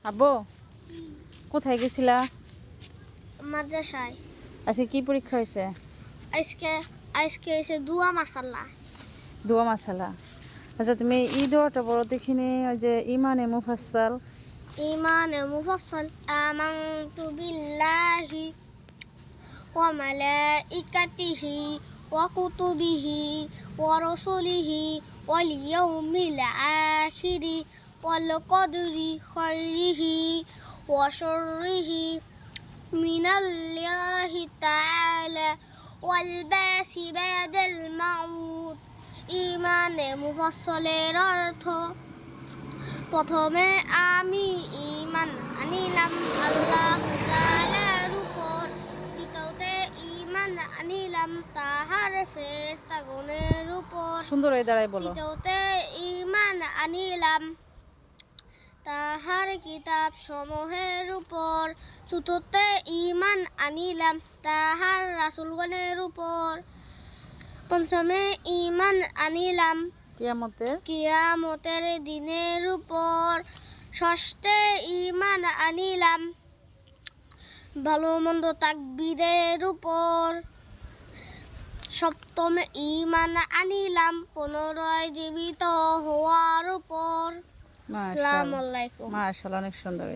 আব্বু কোথায় গেছিলা? মাদ্রাসায়। আজকে কি পরীক্ষা হয়েছে? আজকে আজকে এসে দুয়া মাসাল্লাহ। দোয়া মাসালা। আচ্ছা তুমি এই দোয়াটা বড় দেখিনি, ওই যে ইমানে মুফাসসাল। ইমান মুফাসসাল আমানতু বিল্লাহি ওয়া মালাইকাতিহি ওয়া কুতুবিহি ওয়া রাসূলিহি ওয়াল ইয়াউমিল আখিরি ওয়াল কদরি খাইরিহি ওয়া শাররিহি মিনাল্লাহি তাআলা ওয়াল বাসি বাদাল মাউত। ইমানে মুফাসসালের অর্থ, প্রথমে আমি ঈমান আনিলাম আল্লাহ তাআলার উপর, দ্বিতীয়তে ঈমান আনিলাম তাহার ফেরেশতাগণের উপর, সুন্দর এই দাঁড়াই বলো। তৃতীয়তে ঈমান আনিলাম তাহার কিতাব সমূহের উপর, চতুর্থে ঈমান আনিলাম তাহার রাসূলগণের উপর, পঞ্চমে ঈমান আনিলাম কিয়ামতের দিনের উপর, ষষ্ঠে ঈমান আনিলাম ভালো মন্দ তাকদীরের উপর, সপ্তমে ঈমান আনিলাম পুনরায় জীবিত হওয়ার উপর। আসসালামু আলাইকুম। মাশাআল্লাহ, অনেক সুন্দর।